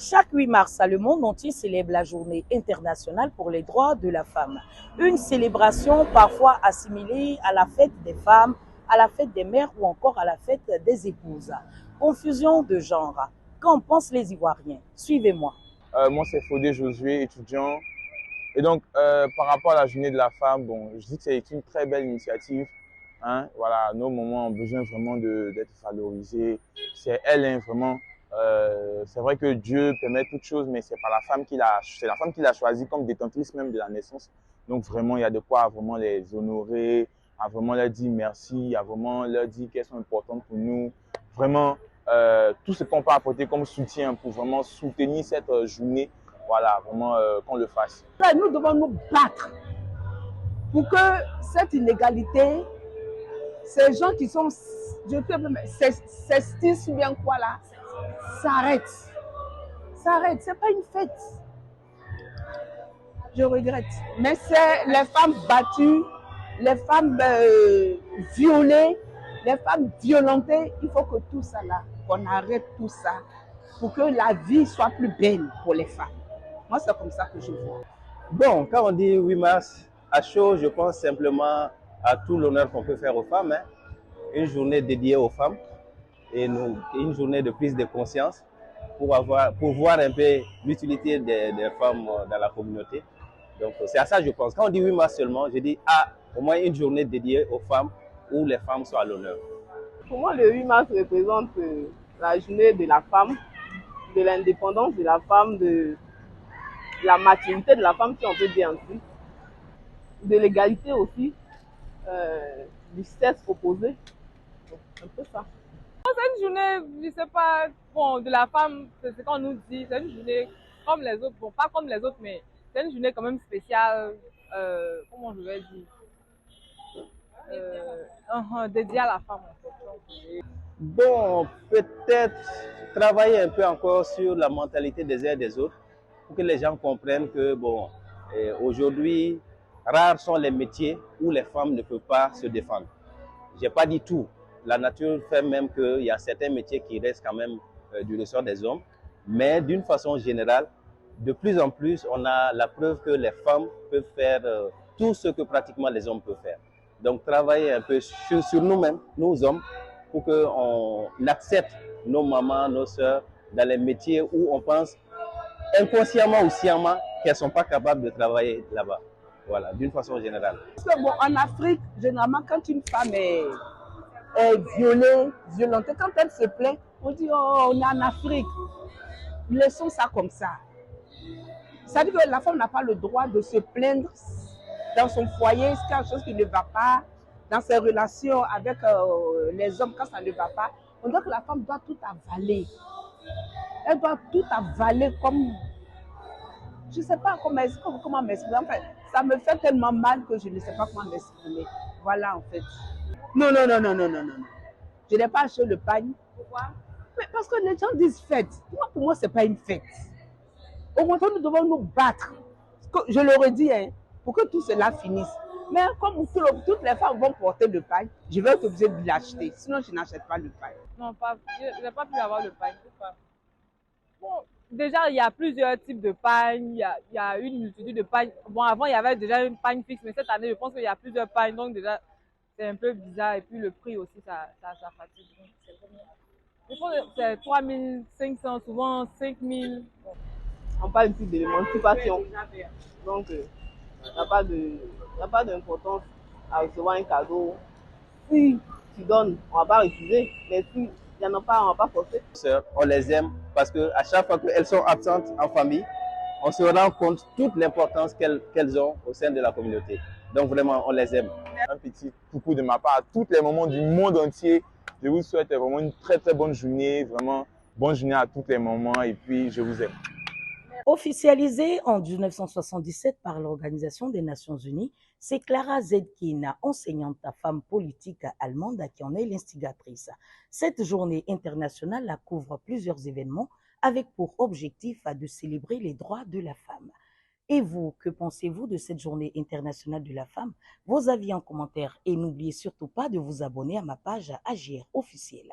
Chaque 8 mars, le monde entier célèbre la journée internationale pour les droits de la femme. Une célébration parfois assimilée à la fête des femmes, à la fête des mères ou encore à la fête des épouses. Confusion de genre. Qu'en pensent les Ivoiriens? Suivez-moi. Moi, c'est Fodé Josué, étudiant. Et donc, par rapport à la journée de la femme, bon, je dis que c'est une très belle initiative. Hein. Voilà, nos mamans ont besoin vraiment d'être valorisées. C'est elle, hein, vraiment. C'est vrai que Dieu permet toutes choses, mais c'est la femme qui l'a choisie comme détentrice même de la naissance. Donc, vraiment, il y a de quoi vraiment les honorer, à vraiment leur dire merci, à vraiment leur dire qu'elles sont importantes pour nous. Vraiment, tout ce qu'on peut apporter comme soutien pour vraiment soutenir cette journée, voilà, vraiment qu'on le fasse. Nous devons nous battre pour que cette inégalité, ces gens qui sont, sexistes ou bien quoi là, s'arrête. S'arrête, c'est pas une fête. Je regrette. Mais c'est les femmes battues, les femmes violées, les femmes violentées. Il faut que tout ça là, qu'on arrête tout ça pour que la vie soit plus belle pour les femmes. Moi, c'est comme ça que je vois. Bon, quand on dit 8 mars, à chaud, je pense simplement à tout l'honneur qu'on peut faire aux femmes. Hein. Une journée dédiée aux femmes et une journée de prise de conscience pour voir un peu l'utilité des femmes dans la communauté. Donc, c'est à ça que je pense. Quand on dit 8 mars seulement, je dis au moins une journée dédiée aux femmes où les femmes sont à l'honneur. Pour moi, le 8 mars représente la journée de la femme, de l'indépendance de la femme, de la maturité de la femme, si on peut dire ainsi, de l'égalité aussi, du sexe opposé. C'est un peu ça. C'est une journée, je sais pas, bon, de la femme, c'est ce qu'on nous dit, c'est une journée comme les autres, bon, pas comme les autres, mais c'est une journée quand même spéciale, comment je vais dire, dédiée à la femme en fait. Bon, peut-être travailler un peu encore sur la mentalité des uns et des autres pour que les gens comprennent que, bon, aujourd'hui, rares sont les métiers où les femmes ne peuvent pas se défendre. Je n'ai pas dit tout. La nature fait même qu'il y a certains métiers qui restent quand même du ressort des hommes. Mais d'une façon générale, de plus en plus, on a la preuve que les femmes peuvent faire tout ce que pratiquement les hommes peuvent faire. Donc, travailler un peu sur nous-mêmes, nous hommes, pour qu'on accepte nos mamans, nos sœurs, dans les métiers où on pense inconsciemment ou sciemment qu'elles ne sont pas capables de travailler là-bas. Voilà, d'une façon générale. Parce que bon, en Afrique, généralement, quand une femme est violée, violentée, quand elle se plaint, on dit oh, on est en Afrique. Laissons ça comme ça. Ça veut dire que la femme n'a pas le droit de se plaindre dans son foyer, c'est quelque chose qui ne va pas, dans ses relations avec les hommes, quand ça ne va pas. On dit que la femme doit tout avaler. Elle doit tout avaler comme... Je ne sais pas comment m'exprimer. En fait, ça me fait tellement mal que je ne sais pas comment m'exprimer. Voilà, en fait. Non. Je n'ai pas acheté le pagne. Pourquoi? Mais parce que les gens disent fête. Pour moi, ce n'est pas une fête. Au contraire, nous devons nous battre. Je l'aurais dit, hein, pour que tout cela finisse. Mais comme toutes les femmes vont porter le pagne, je vais être obligée de l'acheter. Sinon, je n'achète pas le pagne. Non, je n'ai pas pu avoir le pagne. Bon, déjà, il y a plusieurs types de pagnes, il y a une multitude de pagnes. Bon, avant, il y avait déjà une pagne fixe, mais cette année, je pense qu'il y a plusieurs pagnes, donc déjà, c'est un peu bizarre. Et puis, le prix aussi, ça fatigue. Je pense que c'est 3500, souvent 5000. Bon. On parle ici de l'émancipation. Donc, il n'y a pas d'importance à recevoir un cadeau. Si tu donnes, on ne va pas refuser, mais si il n'y en a pas, on ne va pas forcer. On les aime parce qu'à chaque fois qu'elles sont absentes en famille, on se rend compte de toute l'importance qu'elles ont au sein de la communauté. Donc vraiment, on les aime. Un petit coucou de ma part à tous les mamans du monde entier. Je vous souhaite vraiment une très très bonne journée, vraiment bonne journée à toutes les mamans et puis je vous aime. Officialisée en 1977 par l'Organisation des Nations Unies, c'est Clara Zetkin, enseignante femme politique allemande, qui en est l'instigatrice. Cette journée internationale la couvre plusieurs événements avec pour objectif de célébrer les droits de la femme. Et vous, que pensez-vous de cette journée internationale de la femme? Vos avis en commentaire et n'oubliez surtout pas de vous abonner à ma page AJR officielle.